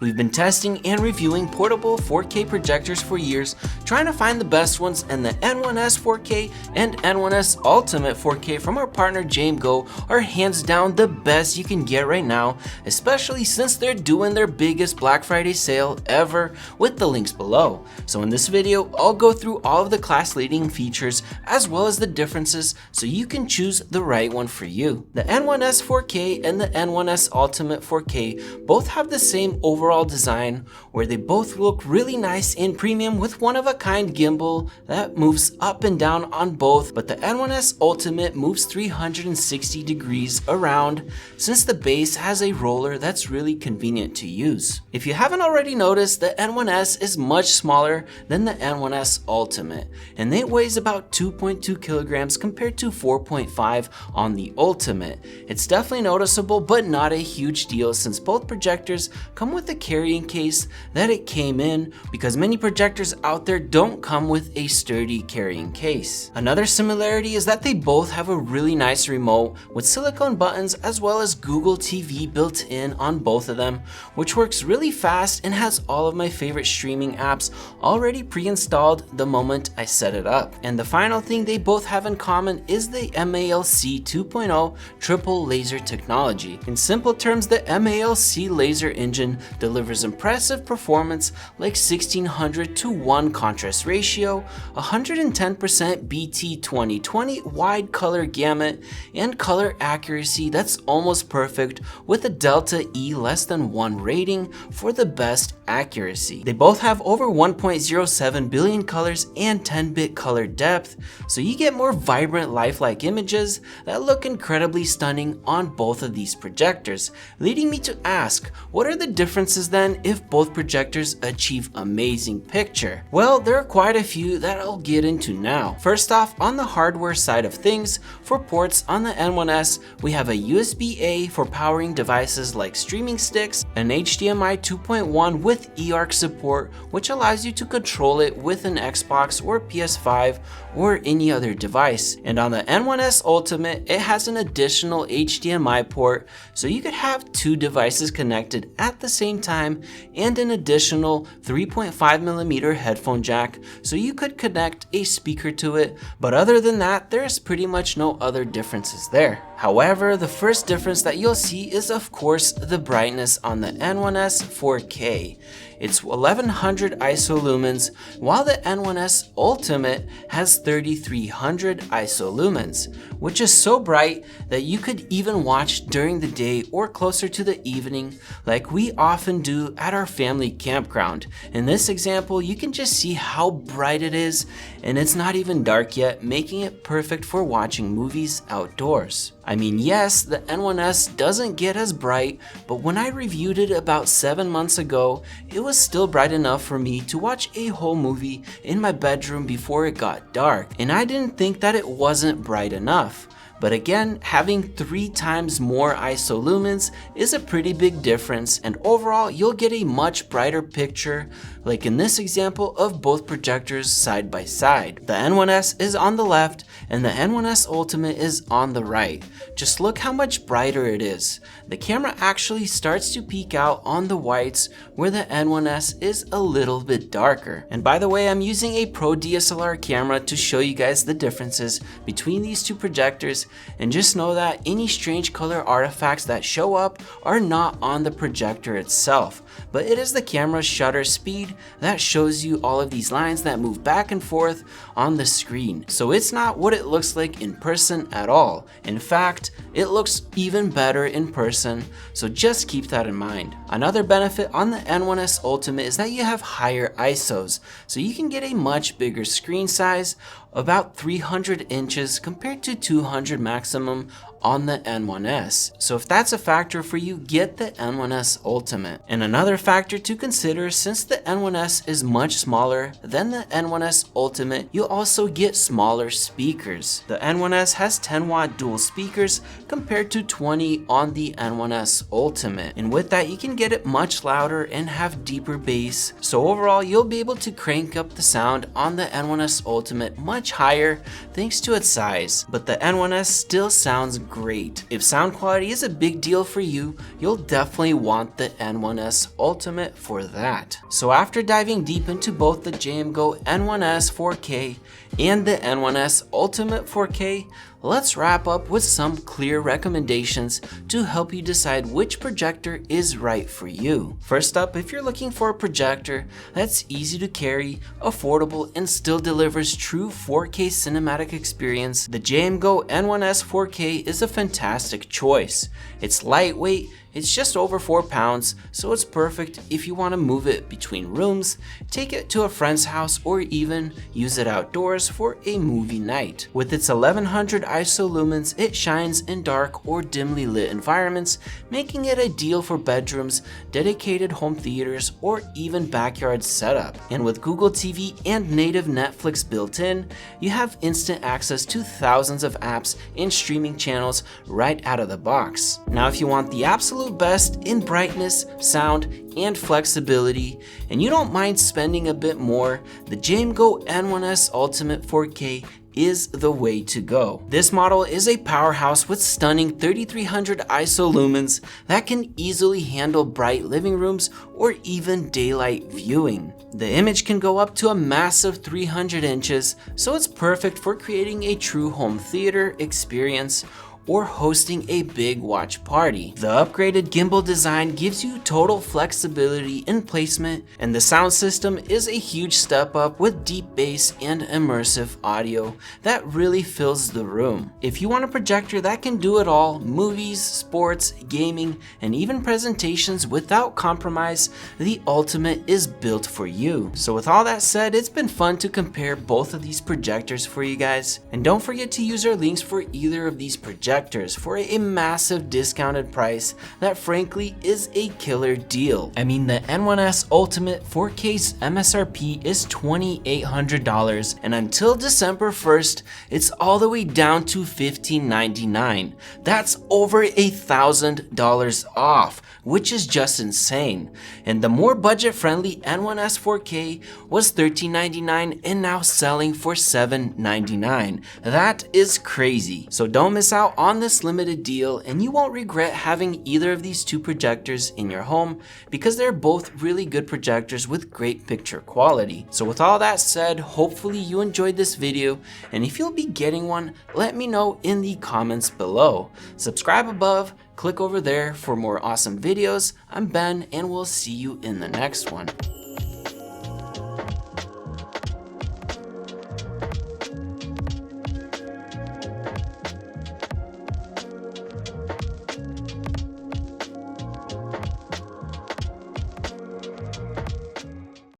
We've been testing and reviewing portable 4K projectors for years, trying to find the best ones, and the N1S 4K and N1S Ultimate 4K from our partner JMGO are hands down the best you can get right now, especially since they're doing their biggest Black Friday sale ever, with the links below. So in this video, I'll go through all of the class leading features as well as the differences so you can choose the right one for you. The N1S 4K and the N1S Ultimate 4K both have the same overall design, where they both look really nice and premium with one-of-a-kind gimbal that moves up and down on both, but the N1S Ultimate moves 360 degrees around since the base has a roller that's really convenient to use. If you haven't already noticed, the N1S is much smaller than the N1S Ultimate, and it weighs about 2.2 kilograms compared to 4.5 on the Ultimate. It's definitely noticeable, but not a huge deal since both projectors come with the carrying case that it came in, because many projectors out there don't come with a sturdy carrying case. Another similarity is that they both have a really nice remote with silicone buttons as well as Google TV built in on both of them, which works really fast and has all of my favorite streaming apps already pre-installed the moment I set it up. And the final thing they both have in common is the MALC 2.0 triple laser technology. In simple terms, the MALC laser engine delivers impressive performance like 1600 to 1 contrast ratio, 110% BT 2020 wide color gamut, and color accuracy that's almost perfect with a delta E less than 1 rating for the best accuracy. They both have over 1.07 billion colors and 10-bit color depth, so you get more vibrant lifelike images that look incredibly stunning on both of these projectors, leading me to ask, what are the differences then if both projectors achieve amazing picture? Well, there are quite a few that I'll get into now. First off, on the hardware side of things, for ports on the N1S, we have a USB-A for powering devices like streaming sticks, an HDMI 2.1 with eARC support, which allows you to control it with an Xbox or PS5 or any other device. And on the N1S Ultimate, it has an additional HDMI port, so you could have two devices connected at the same time, and an additional 3.5mm headphone jack, so you could connect a speaker to it, but other than that, there's pretty much no other differences there. However, the first difference that you'll see is of course the brightness on the N1S 4K. It's 1100 ISO lumens, while the N1S Ultimate has 3300 ISO lumens, which is so bright that you could even watch during the day or closer to the evening like we often do at our family campground. In this example, you can just see how bright it is, and it's not even dark yet, making it perfect for watching movies outdoors. I mean, yes, the N1S doesn't get as bright, but when I reviewed it about 7 months ago, it was still bright enough for me to watch a whole movie in my bedroom before it got dark, and I didn't think that it wasn't bright enough. But again, having 3 times more ISO lumens is a pretty big difference, and overall you'll get a much brighter picture, like in this example of both projectors side by side. The N1S is on the left and the N1S Ultimate is on the right. Just look how much brighter it is. The camera actually starts to peek out on the whites, where the N1S is a little bit darker. And by the way, I'm using a Pro DSLR camera to show you guys the differences between these two projectors, and just know that any strange color artifacts that show up are not on the projector itself, but it is the camera's shutter speed that shows you all of these lines that move back and forth on the screen. So it's not what it looks like in person at all. In fact, it looks even better in person, so just keep that in mind. Another benefit on the N1S Ultimate is that you have higher ISOs, so you can get a much bigger screen size, about 300 inches compared to 200 maximum on the N1S. So if that's a factor for you, get the N1S Ultimate. And another factor to consider, since the N1S is much smaller than the N1S Ultimate, you also get smaller speakers. The N1S has 10-watt dual speakers compared to 20 on the N1S Ultimate. And with that, you can get it much louder and have deeper bass. So overall, you'll be able to crank up the sound on the N1S Ultimate much higher thanks to its size. But the N1S still sounds great. If sound quality is a big deal for you, you'll definitely want the N1S Ultimate for that. So after diving deep into both the JMGO N1S 4K and the N1S Ultimate 4K, let's wrap up with some clear recommendations to help you decide which projector is right for you. First up, if you're looking for a projector that's easy to carry, affordable, and still delivers true 4K cinematic experience, the JMGO N1S 4K is a fantastic choice. It's lightweight, it's just over 4 pounds, so it's perfect if you want to move it between rooms, take it to a friend's house, or even use it outdoors for a movie night. With its 1100 ISO lumens, it shines in dark or dimly lit environments, making it ideal for bedrooms, dedicated home theaters, or even backyard setup. And with Google TV and native Netflix built in, you have instant access to thousands of apps and streaming channels right out of the box. Now, if you want the absolute best in brightness, sound, and flexibility, and you don't mind spending a bit more, the JMGO N1S Ultimate 4K is the way to go. This model is a powerhouse with stunning 3300 ISO lumens that can easily handle bright living rooms or even daylight viewing. The image can go up to a massive 300 inches, so it's perfect for creating a true home theater experience or hosting a big watch party. The upgraded gimbal design gives you total flexibility in placement, and the sound system is a huge step up with deep bass and immersive audio that really fills the room. If you want a projector that can do it all, movies, sports, gaming, and even presentations without compromise, the Ultimate is built for you. So with all that said, it's been fun to compare both of these projectors for you guys, and don't forget to use our links for either of these projectors for a massive discounted price that frankly is a killer deal. I mean, the N1S Ultimate 4K's MSRP is $2,800, and until December 1st, it's all the way down to $1,599. That's over $1,000 off, which is just insane. And the more budget-friendly N1S 4K was $1,399 and now selling for $799. That is crazy. So don't miss out on this limited deal, and you won't regret having either of these two projectors in your home because they're both really good projectors with great picture quality. So with all that said, hopefully you enjoyed this video, and if you'll be getting one, let me know in the comments below. Subscribe above, click over there for more awesome videos. I'm Ben, and we'll see you in the next one.